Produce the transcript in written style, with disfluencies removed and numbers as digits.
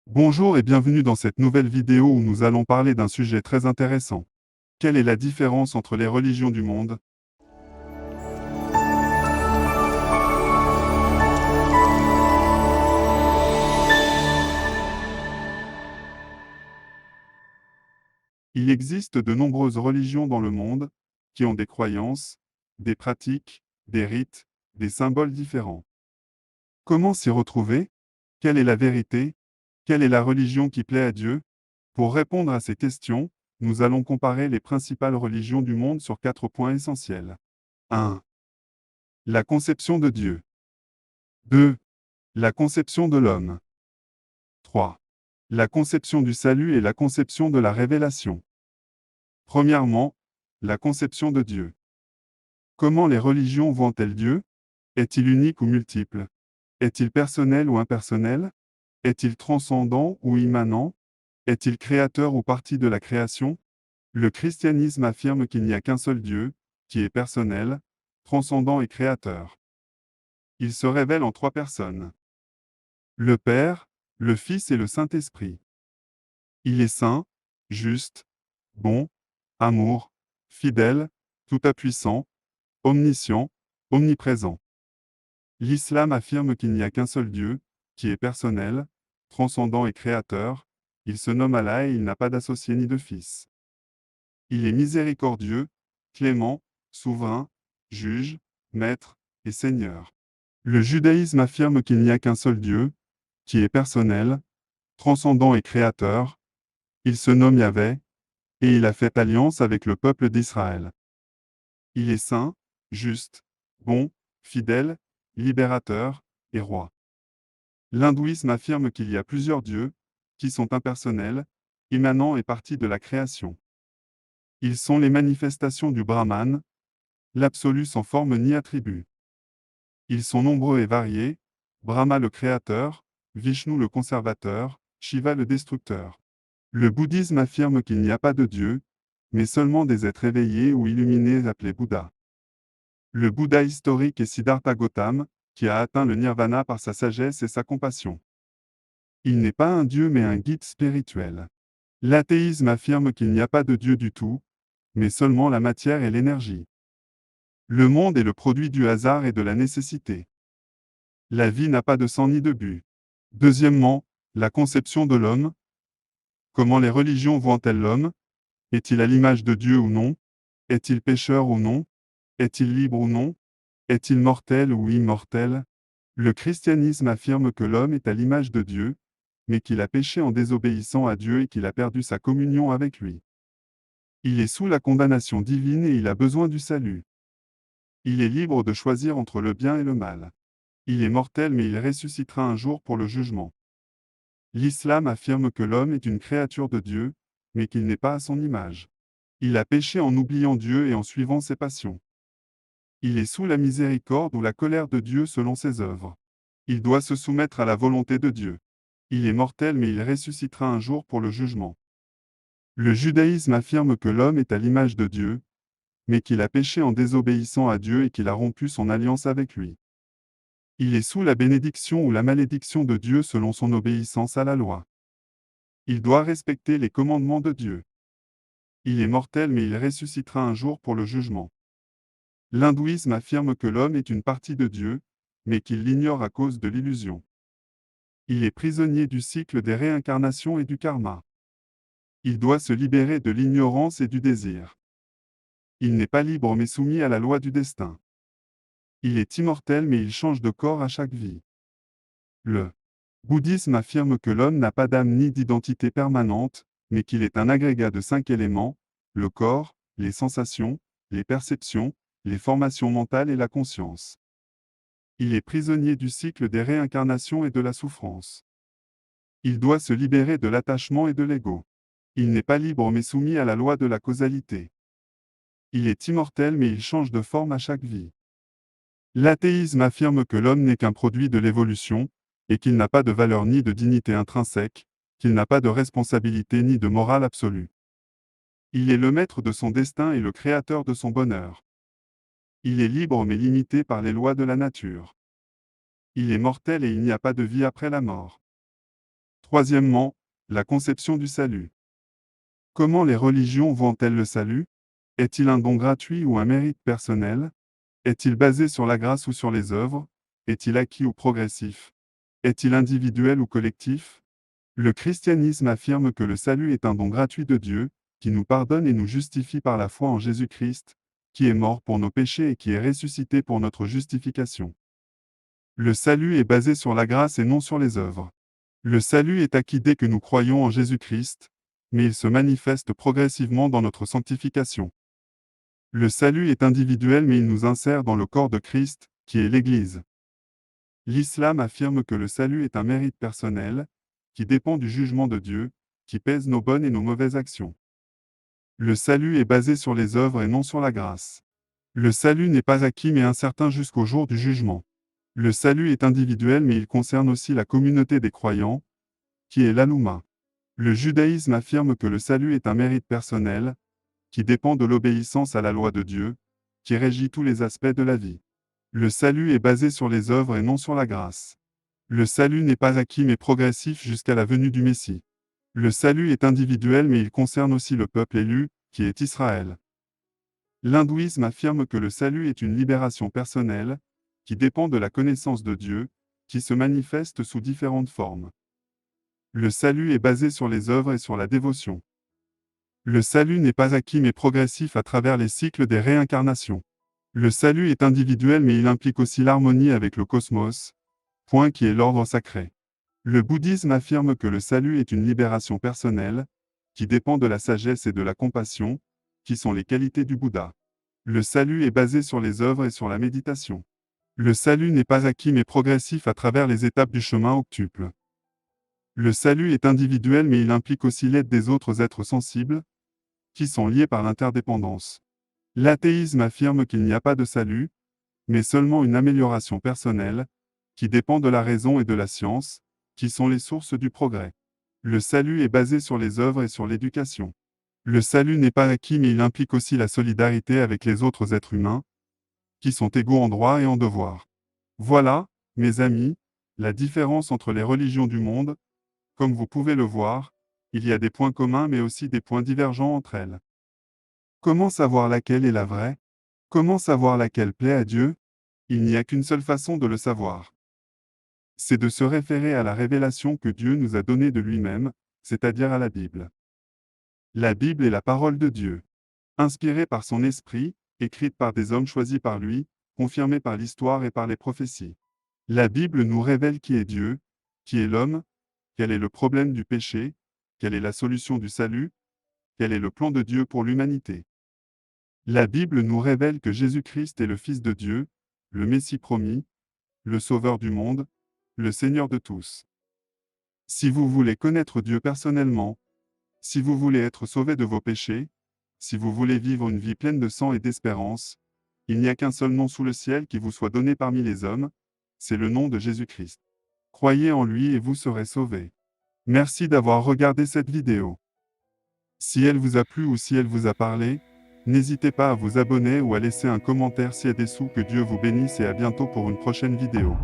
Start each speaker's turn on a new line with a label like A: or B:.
A: Bonjour et bienvenue dans cette nouvelle vidéo où nous allons parler d'un sujet très intéressant. Quelle est la différence entre les religions du monde? Il existe de nombreuses religions dans le monde qui ont des croyances, des pratiques, des rites, des symboles différents. Comment s'y retrouver? Quelle est la vérité? Quelle est la religion qui plaît à Dieu? Pour répondre à ces questions, nous allons comparer les principales religions du monde sur 4 points essentiels. 1. La conception de Dieu. 2. La conception de l'homme. 3. La conception du salut et la conception de la révélation. Premièrement, la conception de Dieu. Comment les religions voient-elles Dieu? Est-il unique ou multiple? Est-il personnel ou impersonnel? Est-il transcendant ou immanent? Est-il créateur ou partie de la création? Le christianisme affirme qu'il n'y a qu'un seul Dieu, qui est personnel, transcendant et créateur. Il se révèle en 3 personnes. Le Père, le Fils et le Saint-Esprit. Il est saint, juste, bon, amour, fidèle, tout-puissant, omniscient, omniprésent. L'islam affirme qu'il n'y a qu'un seul Dieu, qui est personnel, transcendant et créateur. Il se nomme Allah et il n'a pas d'associé ni de fils. Il est miséricordieux, clément, souverain, juge, maître et seigneur. Le judaïsme affirme qu'il n'y a qu'un seul Dieu, qui est personnel, transcendant et créateur. Il se nomme Yahvé, et il a fait alliance avec le peuple d'Israël. Il est saint, juste, bon, fidèle, libérateur et roi. L'hindouisme affirme qu'il y a plusieurs dieux, qui sont impersonnels, immanents et partis de la création. Ils sont les manifestations du Brahman, l'absolu sans forme ni attribut. Ils sont nombreux et variés, Brahma le créateur, Vishnu le conservateur, Shiva le destructeur. Le bouddhisme affirme qu'il n'y a pas de Dieu, mais seulement des êtres éveillés ou illuminés appelés Bouddha. Le Bouddha historique est Siddhartha Gautama, qui a atteint le nirvana par sa sagesse et sa compassion. Il n'est pas un Dieu mais un guide spirituel. L'athéisme affirme qu'il n'y a pas de Dieu du tout, mais seulement la matière et l'énergie. Le monde est le produit du hasard et de la nécessité. La vie n'a pas de sang ni de but. Deuxièmement, la conception de l'homme. Comment les religions voient-elles l'homme? Est-il à l'image de Dieu ou non? Est-il pécheur ou non? Est-il libre ou non? Est-il mortel ou immortel? Le christianisme affirme que l'homme est à l'image de Dieu, mais qu'il a péché en désobéissant à Dieu et qu'il a perdu sa communion avec lui. Il est sous la condamnation divine et il a besoin du salut. Il est libre de choisir entre le bien et le mal. Il est mortel mais il ressuscitera un jour pour le jugement. L'islam affirme que l'homme est une créature de Dieu, mais qu'il n'est pas à son image. Il a péché en oubliant Dieu et en suivant ses passions. Il est sous la miséricorde ou la colère de Dieu selon ses œuvres. Il doit se soumettre à la volonté de Dieu. Il est mortel mais il ressuscitera un jour pour le jugement. Le judaïsme affirme que l'homme est à l'image de Dieu, mais qu'il a péché en désobéissant à Dieu et qu'il a rompu son alliance avec lui. Il est sous la bénédiction ou la malédiction de Dieu selon son obéissance à la loi. Il doit respecter les commandements de Dieu. Il est mortel mais il ressuscitera un jour pour le jugement. L'hindouisme affirme que l'homme est une partie de Dieu, mais qu'il l'ignore à cause de l'illusion. Il est prisonnier du cycle des réincarnations et du karma. Il doit se libérer de l'ignorance et du désir. Il n'est pas libre mais soumis à la loi du destin. Il est immortel mais il change de corps à chaque vie. Le bouddhisme affirme que l'homme n'a pas d'âme ni d'identité permanente, mais qu'il est un agrégat de 5 éléments, le corps, les sensations, les perceptions, les formations mentales et la conscience. Il est prisonnier du cycle des réincarnations et de la souffrance. Il doit se libérer de l'attachement et de l'ego. Il n'est pas libre mais soumis à la loi de la causalité. Il est immortel mais il change de forme à chaque vie. L'athéisme affirme que l'homme n'est qu'un produit de l'évolution, et qu'il n'a pas de valeur ni de dignité intrinsèque, qu'il n'a pas de responsabilité ni de morale absolue. Il est le maître de son destin et le créateur de son bonheur. Il est libre mais limité par les lois de la nature. Il est mortel et il n'y a pas de vie après la mort. Troisièmement, la conception du salut. Comment les religions voient-elles le salut? Est-il un don gratuit ou un mérite personnel? Est-il basé sur la grâce ou sur les œuvres? Est-il acquis ou progressif? Est-il individuel ou collectif? Le christianisme affirme que le salut est un don gratuit de Dieu, qui nous pardonne et nous justifie par la foi en Jésus-Christ, qui est mort pour nos péchés et qui est ressuscité pour notre justification. Le salut est basé sur la grâce et non sur les œuvres. Le salut est acquis dès que nous croyons en Jésus-Christ, mais il se manifeste progressivement dans notre sanctification. Le salut est individuel mais il nous insère dans le corps de Christ, qui est l'Église. L'islam affirme que le salut est un mérite personnel, qui dépend du jugement de Dieu, qui pèse nos bonnes et nos mauvaises actions. Le salut est basé sur les œuvres et non sur la grâce. Le salut n'est pas acquis mais incertain jusqu'au jour du jugement. Le salut est individuel mais il concerne aussi la communauté des croyants, qui est l'Alouma. Le judaïsme affirme que le salut est un mérite personnel, qui dépend de l'obéissance à la loi de Dieu, qui régit tous les aspects de la vie. Le salut est basé sur les œuvres et non sur la grâce. Le salut n'est pas acquis mais progressif jusqu'à la venue du Messie. Le salut est individuel mais il concerne aussi le peuple élu, qui est Israël. L'hindouisme affirme que le salut est une libération personnelle, qui dépend de la connaissance de Dieu, qui se manifeste sous différentes formes. Le salut est basé sur les œuvres et sur la dévotion. Le salut n'est pas acquis mais progressif à travers les cycles des réincarnations. Le salut est individuel mais il implique aussi l'harmonie avec le cosmos, point qui est l'ordre sacré. Le bouddhisme affirme que le salut est une libération personnelle, qui dépend de la sagesse et de la compassion, qui sont les qualités du Bouddha. Le salut est basé sur les œuvres et sur la méditation. Le salut n'est pas acquis mais progressif à travers les étapes du chemin octuple. Le salut est individuel mais il implique aussi l'aide des autres êtres sensibles, qui sont liés par l'interdépendance. L'athéisme affirme qu'il n'y a pas de salut, mais seulement une amélioration personnelle, qui dépend de la raison et de la science, qui sont les sources du progrès. Le salut est basé sur les œuvres et sur l'éducation. Le salut n'est pas acquis mais il implique aussi la solidarité avec les autres êtres humains, qui sont égaux en droit et en devoir. Voilà, mes amis, la différence entre les religions du monde. Comme vous pouvez le voir, il y a des points communs mais aussi des points divergents entre elles. Comment savoir laquelle est la vraie? Comment savoir laquelle plaît à Dieu? Il n'y a qu'une seule façon de le savoir. C'est de se référer à la révélation que Dieu nous a donnée de lui-même, c'est-à-dire à la Bible. La Bible est la parole de Dieu. Inspirée par son esprit, écrite par des hommes choisis par lui, confirmée par l'histoire et par les prophéties. La Bible nous révèle qui est Dieu, qui est l'homme, quel est le problème du péché, quelle est la solution du salut, quel est le plan de Dieu pour l'humanité. La Bible nous révèle que Jésus-Christ est le Fils de Dieu, le Messie promis, le Sauveur du monde, le Seigneur de tous. Si vous voulez connaître Dieu personnellement, si vous voulez être sauvé de vos péchés, si vous voulez vivre une vie pleine de sang et d'espérance, il n'y a qu'un seul nom sous le ciel qui vous soit donné parmi les hommes, c'est le nom de Jésus-Christ. Croyez en lui et vous serez sauvés. Merci d'avoir regardé cette vidéo. Si elle vous a plu ou si elle vous a parlé, n'hésitez pas à vous abonner ou à laisser un commentaire ci-dessous. Que Dieu vous bénisse et à bientôt pour une prochaine vidéo.